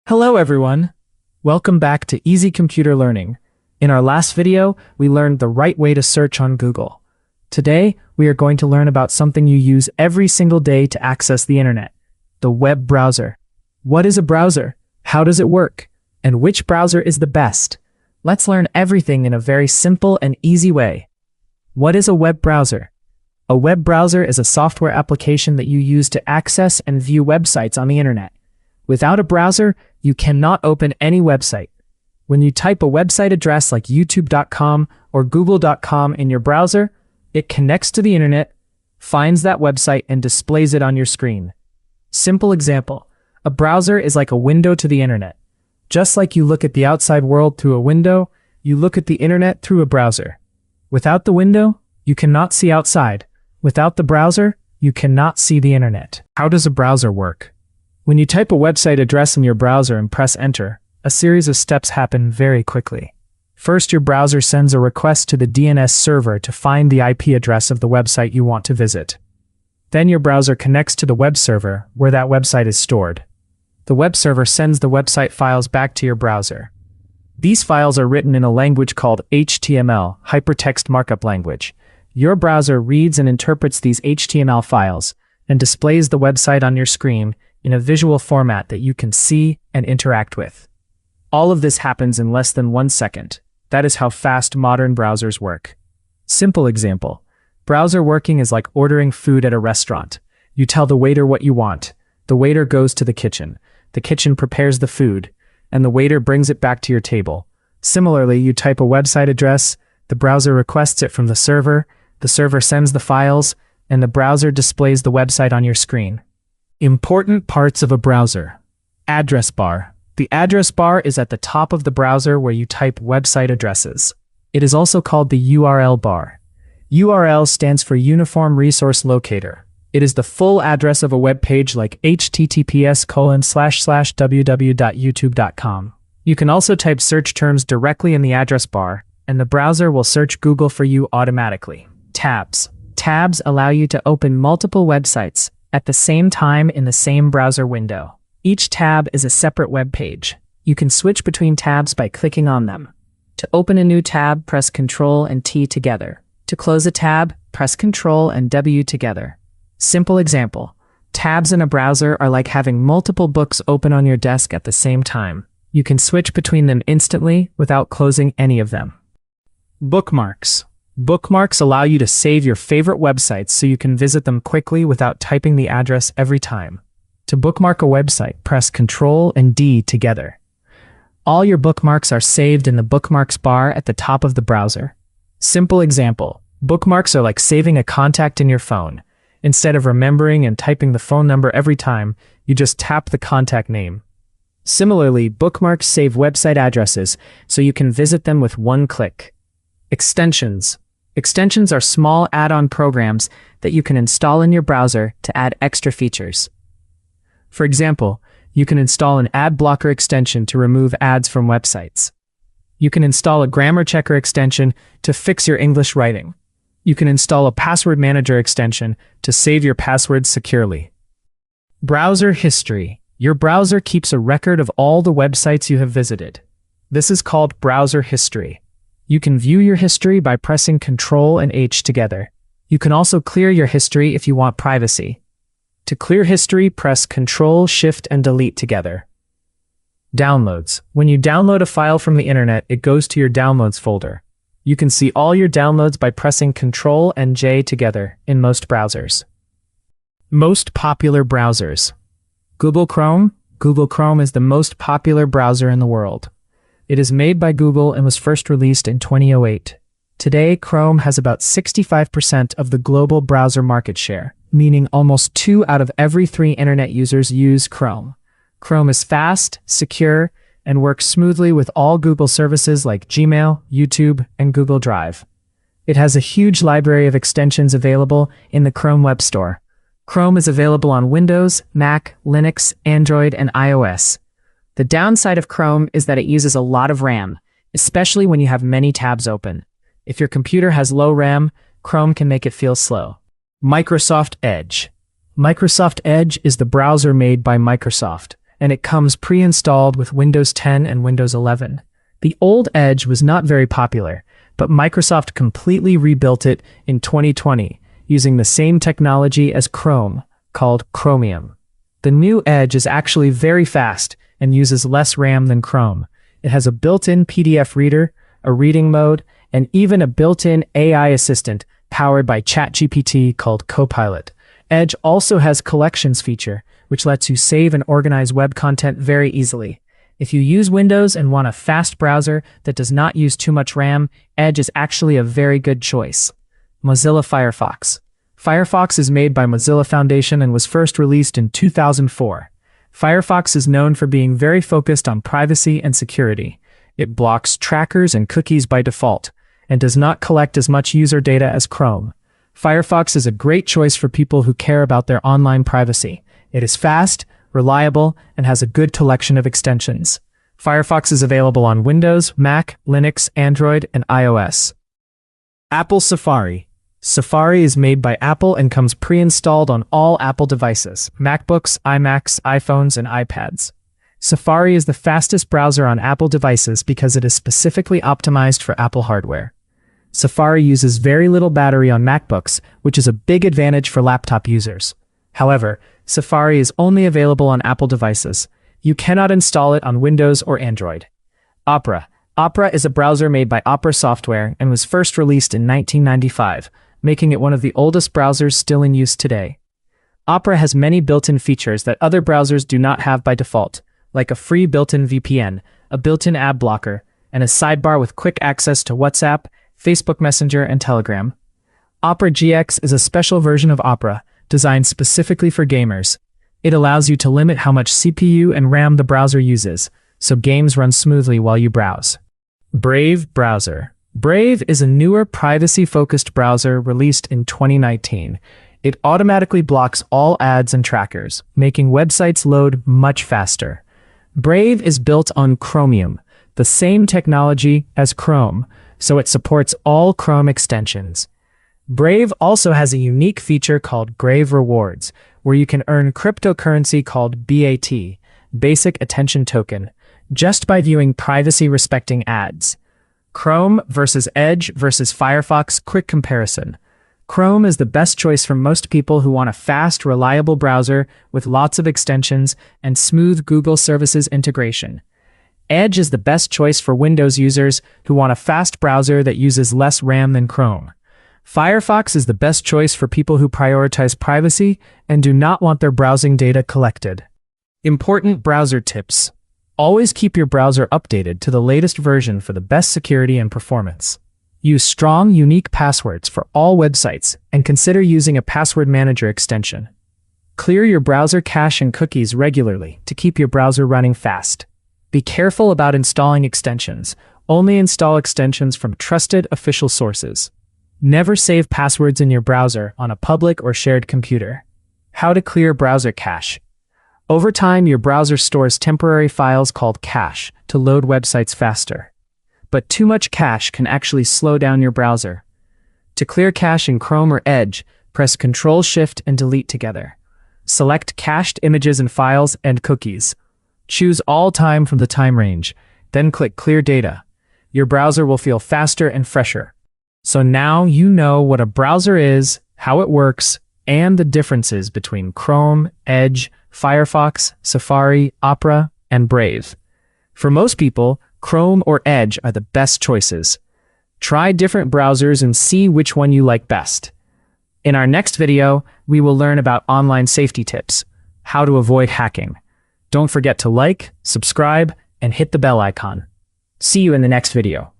Hello everyone! Welcome back to Easy Computer Learning. In our last video, we learned the right way to search on Google. Today, we are going to learn about something you use every single day to access the internet, the web browser. What is a browser? How does it work? And which browser is the best? Let's learn everything in a very simple and easy way. What is a web browser? A web browser is a software application that you use to access and view websites on the internet. Without a browser, you cannot open any website. When you type a website address like youtube.com or google.com in your browser, it connects to the internet, finds that website, and displays it on your screen. Simple example, a browser is like a window to the internet. Just like you look at the outside world through a window, you look at the internet through a browser. Without the window, you cannot see outside. Without the browser, you cannot see the internet. How does a browser work? When you type a website address in your browser and press enter, a series of steps happen very quickly. First, your browser sends a request to the DNS server to find the IP address of the website you want to visit. Then your browser connects to the web server, where that website is stored. The web server sends the website files back to your browser. These files are written in a language called HTML, Hypertext Markup Language. Your browser reads and interprets these HTML files and displays the website on your screen in a visual format that you can see and interact with. All of this happens in less than 1 second. That is how fast modern browsers work. Simple example. Browser working is like ordering food at a restaurant. You tell the waiter what you want. The waiter goes to the kitchen. The kitchen prepares the food, and the waiter brings it back to your table. Similarly, you type a website address, the browser requests it from the server sends the files, and the browser displays the website on your screen. Important parts of a browser. Address bar. The address bar is at the top of the browser where you type website addresses. It is also called the URL bar. URL stands for Uniform Resource Locator. It is the full address of a web page like https://www.youtube.com. You can also type search terms directly in the address bar, and the browser will search Google for you automatically. Tabs. Tabs allow you to open multiple websites at the same time in the same browser window. Each tab is a separate web page. You can switch between tabs by clicking on them. To open a new tab, press Ctrl and T together. To close a tab, press Ctrl and W together. Simple example. Tabs in a browser are like having multiple books open on your desk at the same time. You can switch between them instantly without closing any of them. Bookmarks. Bookmarks allow you to save your favorite websites so you can visit them quickly without typing the address every time. To bookmark a website, press Ctrl and D together. All your bookmarks are saved in the bookmarks bar at the top of the browser. Simple example. Bookmarks are like saving a contact in your phone. Instead of remembering and typing the phone number every time, you just tap the contact name. Similarly, bookmarks save website addresses so you can visit them with one click. Extensions. Extensions are small add-on programs that you can install in your browser to add extra features. For example, you can install an ad blocker extension to remove ads from websites. You can install a grammar checker extension to fix your English writing. You can install a password manager extension to save your passwords securely. Browser history. Your browser keeps a record of all the websites you have visited. This is called browser history. You can view your history by pressing Ctrl and H together. You can also clear your history if you want privacy. To clear history, press Ctrl, Shift, and Delete together. Downloads. When you download a file from the internet, it goes to your Downloads folder. You can see all your downloads by pressing Ctrl and J together in most browsers. Most popular browsers. Google Chrome. Google Chrome is the most popular browser in the world. It is made by Google and was first released in 2008. Today, Chrome has about 65% of the global browser market share, meaning almost 2 out of every 3 internet users use Chrome. Chrome is fast, secure, and works smoothly with all Google services like Gmail, YouTube, and Google Drive. It has a huge library of extensions available in the Chrome Web Store. Chrome is available on Windows, Mac, Linux, Android, and iOS. The downside of Chrome is that it uses a lot of RAM, especially when you have many tabs open. If your computer has low RAM, Chrome can make it feel slow. Microsoft Edge. Microsoft Edge is the browser made by Microsoft, and it comes pre-installed with Windows 10 and Windows 11. The old Edge was not very popular, but Microsoft completely rebuilt it in 2020 using the same technology as Chrome, called Chromium. The new Edge is actually very fast and uses less RAM than Chrome. It has a built-in PDF reader, a reading mode, and even a built-in AI assistant powered by ChatGPT called Copilot. Edge also has Collections feature, which lets you save and organize web content very easily. If you use Windows and want a fast browser that does not use too much RAM, Edge is actually a very good choice. Mozilla Firefox. Firefox is made by Mozilla Foundation and was first released in 2004. Firefox is known for being very focused on privacy and security. It blocks trackers and cookies by default, and does not collect as much user data as Chrome. Firefox is a great choice for people who care about their online privacy. It is fast, reliable, and has a good collection of extensions. Firefox is available on Windows, Mac, Linux, Android, and iOS. Apple Safari. Safari is made by Apple and comes pre-installed on all Apple devices, MacBooks, iMacs, iPhones, and iPads. Safari is the fastest browser on Apple devices because it is specifically optimized for Apple hardware. Safari uses very little battery on MacBooks, which is a big advantage for laptop users. However, Safari is only available on Apple devices. You cannot install it on Windows or Android. Opera. Opera is a browser made by Opera Software and was first released in 1995, making it one of the oldest browsers still in use today. Opera has many built-in features that other browsers do not have by default, like a free built-in VPN, a built-in ad blocker, and a sidebar with quick access to WhatsApp, Facebook Messenger, and Telegram. Opera GX is a special version of Opera, designed specifically for gamers. It allows you to limit how much CPU and RAM the browser uses, so games run smoothly while you browse. Brave browser. Brave is a newer privacy-focused browser released in 2019. It automatically blocks all ads and trackers, making websites load much faster. Brave is built on Chromium, the same technology as Chrome, so it supports all Chrome extensions. Brave also has a unique feature called Brave Rewards, where you can earn cryptocurrency called BAT, Basic Attention Token, just by viewing privacy-respecting ads. Chrome versus Edge versus Firefox quick comparison. Chrome is the best choice for most people who want a fast, reliable browser with lots of extensions and smooth Google Services integration. Edge is the best choice for Windows users who want a fast browser that uses less RAM than Chrome. Firefox is the best choice for people who prioritize privacy and do not want their browsing data collected. Important browser tips. Always keep your browser updated to the latest version for the best security and performance. Use strong, unique passwords for all websites and consider using a password manager extension. Clear your browser cache and cookies regularly to keep your browser running fast. Be careful about installing extensions. Only install extensions from trusted official sources. Never save passwords in your browser on a public or shared computer. How to clear browser cache. Over time, your browser stores temporary files called cache to load websites faster. But too much cache can actually slow down your browser. To clear cache in Chrome or Edge, press Ctrl-Shift and Delete together. Select cached images and files and cookies. Choose all time from the time range, then click Clear Data. Your browser will feel faster and fresher. So now you know what a browser is, how it works, and the differences between Chrome, Edge, Firefox, Safari, Opera, and Brave. For most people, Chrome or Edge are the best choices. Try different browsers and see which one you like best. In our next video, we will learn about online safety tips, how to avoid hacking. Don't forget to like, subscribe, and hit the bell icon. See you in the next video.